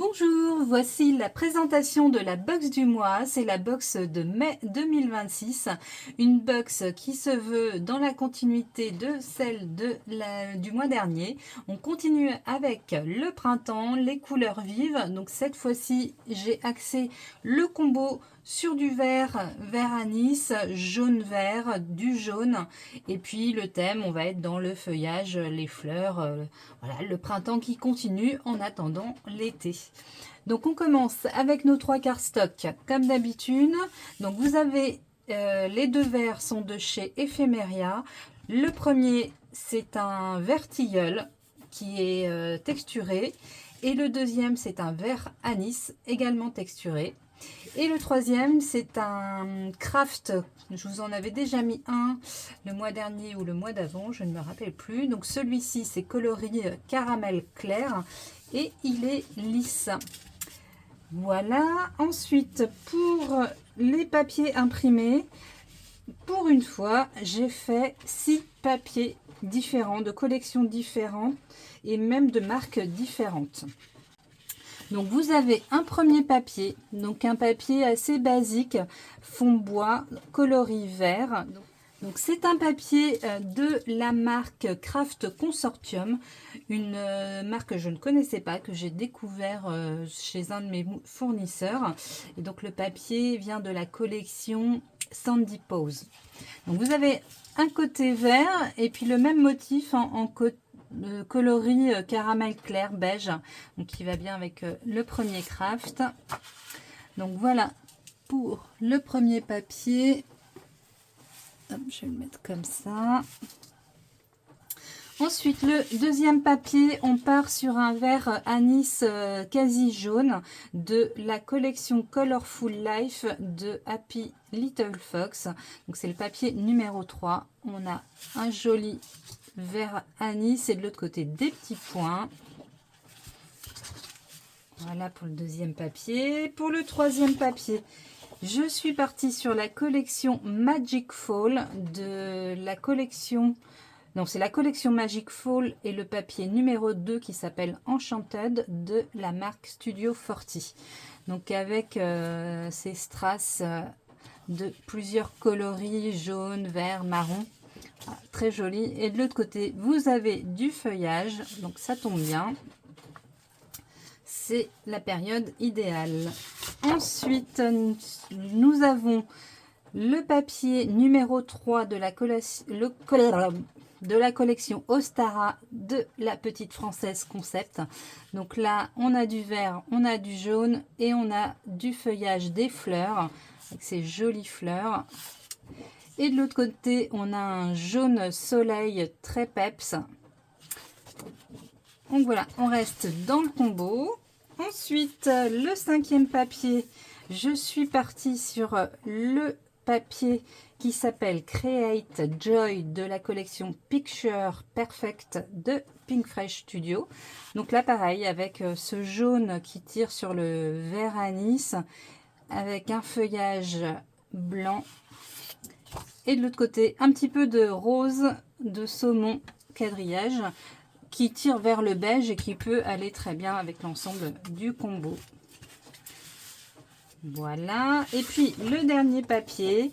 Bonjour, voici la présentation de la box du mois, c'est la box de mai 2026, une box qui se veut dans la continuité de celle du mois dernier. On continue avec le printemps, les couleurs vives, donc cette fois-ci j'ai axé le combo sur du vert, vert anis, jaune vert, du jaune, et puis le thème on va être dans le feuillage, les fleurs, voilà, le printemps qui continue en attendant l'été. Donc on commence avec nos trois cardstocks comme d'habitude. Donc vous avez les deux verts sont de chez Ephemeria. Le premier c'est un vert tilleul qui est texturé et le deuxième c'est un vert anis également texturé. Et le troisième, c'est un craft. Je vous en avais déjà mis un le mois dernier ou le mois d'avant, je ne me rappelle plus. Donc celui-ci, c'est coloris caramel clair et il est lisse. Voilà. Ensuite, pour les papiers imprimés, pour une fois, j'ai fait 6 papiers différents, de collections différentes et même de marques différentes. Donc vous avez un premier papier, donc un papier assez basique, fond bois, coloris vert. Donc c'est un papier de la marque Craft Consortium, une marque que je ne connaissais pas, que j'ai découvert chez un de mes fournisseurs. Et donc le papier vient de la collection Sandy Pose. Donc vous avez un côté vert et puis le même motif en côté coloris caramel clair beige, donc qui va bien avec le premier craft. Donc voilà pour le premier papier. Hop, je vais le mettre comme ça. Ensuite, le deuxième papier, on part sur un vert anis quasi jaune de la collection Colorful Life de Happy Little Fox. Donc c'est le papier numéro 3. On a un joli vert anis et de l'autre côté des petits points. Voilà pour le deuxième papier. Pour le troisième papier, je suis partie sur la collection Magic Fall de la collection... Non, c'est la collection Magic Fall et le papier numéro 2 qui s'appelle Enchanted de la marque Studio 40. Donc avec ces strass de plusieurs coloris, jaune, vert, marron. Très joli. Et de l'autre côté, vous avez du feuillage. Donc ça tombe bien. C'est la période idéale. Ensuite, nous avons le papier numéro 3 de la collection Ostara de la petite française Concept. Donc là, on a du vert, on a du jaune et on a du feuillage des fleurs avec ces jolies fleurs. Et de l'autre côté, on a un jaune soleil très peps. Donc voilà, on reste dans le combo. Ensuite, le cinquième papier, je suis partie sur le papier qui s'appelle Create Joy de la collection Picture Perfect de Pink Fresh Studio. Donc là, pareil, avec ce jaune qui tire sur le vert anis, avec un feuillage blanc. Et de l'autre côté, un petit peu de rose de saumon quadrillage qui tire vers le beige et qui peut aller très bien avec l'ensemble du combo. Voilà. Et puis, le dernier papier,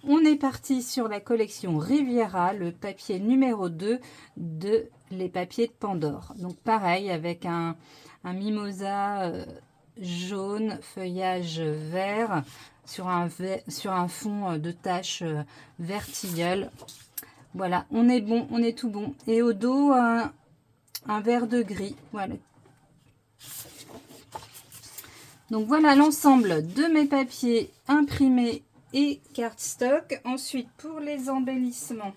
on est parti sur la collection Riviera, le papier numéro 2 de les papiers de Pandore. Donc, pareil, avec un mimosa jaune, feuillage vert, sur un fond de taches vert tilleul. Voilà, on est bon, on est tout bon. Et au dos, un vert de gris. Voilà. Donc voilà l'ensemble de mes papiers imprimés et cardstock. Ensuite, pour les embellissements,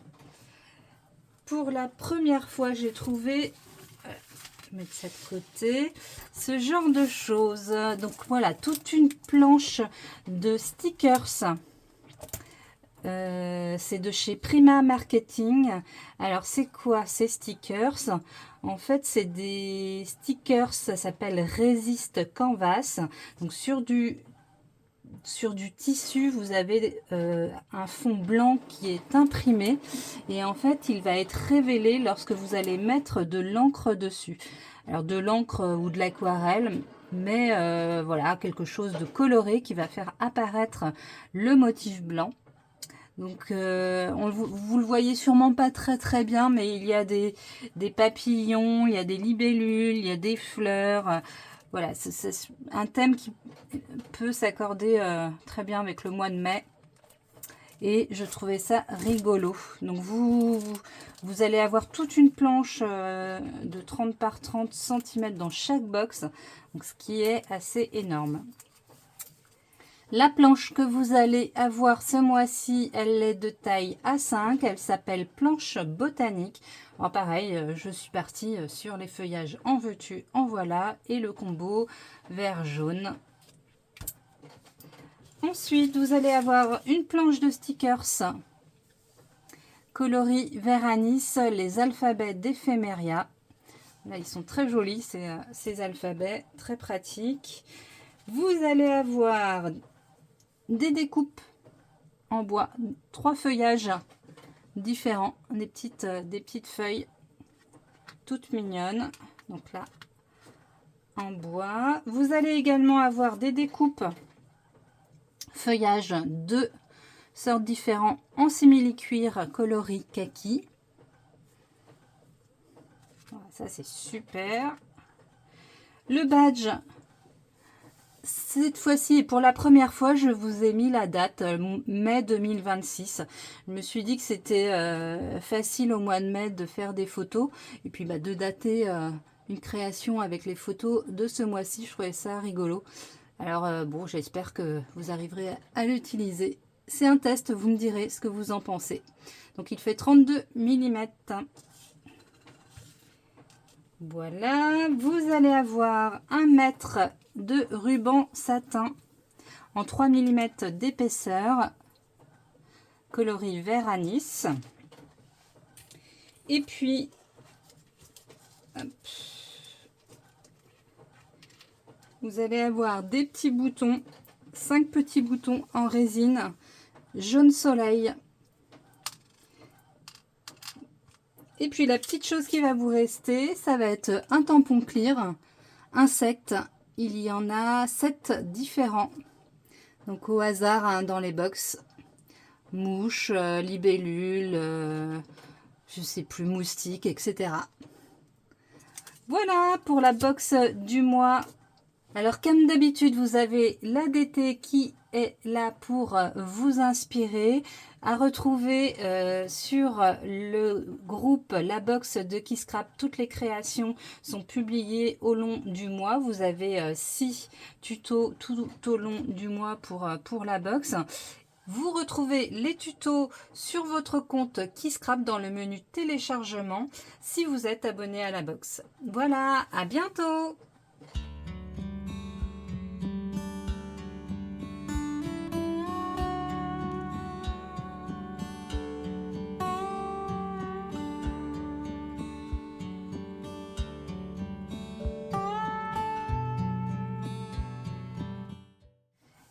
pour la première fois, j'ai trouvé... Je vais mettre ça de côté. Ce genre de choses. Donc voilà, toute une planche de stickers. C'est de chez Prima Marketing. Alors c'est quoi ces stickers? En fait c'est des stickers, ça s'appelle Resist Canvas. Donc sur du tissu vous avez un fond blanc qui est imprimé et en fait il va être révélé lorsque vous allez mettre de l'encre dessus. Alors de l'encre ou de l'aquarelle, mais voilà, quelque chose de coloré qui va faire apparaître le motif blanc. Donc, vous le voyez sûrement pas très bien, mais il y a des papillons, il y a des libellules, il y a des fleurs. Voilà, c'est un thème qui peut s'accorder très bien avec le mois de mai. Et je trouvais ça rigolo. Donc, vous allez avoir toute une planche de 30 par 30 cm dans chaque box, donc ce qui est assez énorme. La planche que vous allez avoir ce mois-ci, elle est de taille A5. Elle s'appelle planche botanique. Alors pareil, je suis partie sur les feuillages en veux-tu, en voilà. Et le combo vert-jaune. Ensuite, vous allez avoir une planche de stickers coloris vert anis, les alphabets d'Ephemeria. Là, ils sont très jolis, ces alphabets, très pratiques. Vous allez avoir des découpes en bois, 3 feuillages différents, des petites feuilles toutes mignonnes. Donc là, en bois. Vous allez également avoir des découpes feuillages de sortes différents en simili-cuir coloris kaki. Voilà, ça c'est super. Le badge. Cette fois-ci, et pour la première fois, je vous ai mis la date, mai 2026. Je me suis dit que c'était facile au mois de mai de faire des photos. Et puis de dater une création avec les photos de ce mois-ci. Je trouvais ça rigolo. Alors bon, j'espère que vous arriverez à l'utiliser. C'est un test, vous me direz ce que vous en pensez. Donc il fait 32 mm. Voilà, vous allez avoir 1 mètre de ruban satin en 3 mm d'épaisseur, coloris vert anis. Et puis, hop, vous allez avoir des petits boutons, 5 petits boutons en résine jaune soleil. Et puis la petite chose qui va vous rester, ça va être un tampon clear, insectes. Il y en a 7 différents. Donc au hasard hein, dans les box. Mouches, libellules, je sais plus, moustiques, etc. Voilà pour la box du mois. Alors comme d'habitude, vous avez l'ADT qui est là pour vous inspirer, à retrouver sur le groupe La Box de Keyscrap. Toutes les créations sont publiées au long du mois. Vous avez 6 tutos tout au long du mois pour la box. Vous retrouvez les tutos sur votre compte Keyscrap dans le menu téléchargement si vous êtes abonné à la box. Voilà, à bientôt!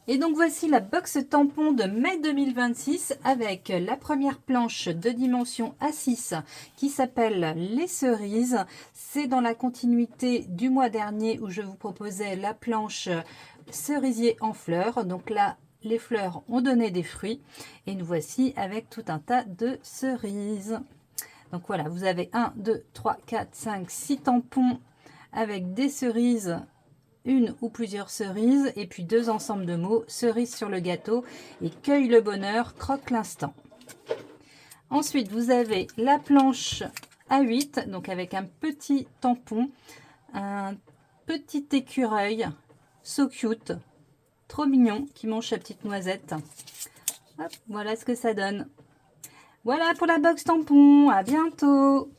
Et donc voici la box tampon de mai 2026 avec la première planche de dimension A6 qui s'appelle les cerises. C'est dans la continuité du mois dernier où je vous proposais la planche cerisier en fleurs. Donc là, les fleurs ont donné des fruits et nous voici avec tout un tas de cerises. Donc voilà, vous avez 1, 2, 3, 4, 5, 6 tampons avec des cerises, une ou plusieurs cerises, et puis 2 ensembles de mots, cerise sur le gâteau et cueille le bonheur, croque l'instant. Ensuite, vous avez la planche A8, donc avec un petit tampon, un petit écureuil, so cute, trop mignon, qui mange sa petite noisette. Hop, voilà ce que ça donne. Voilà pour la box tampon, à bientôt!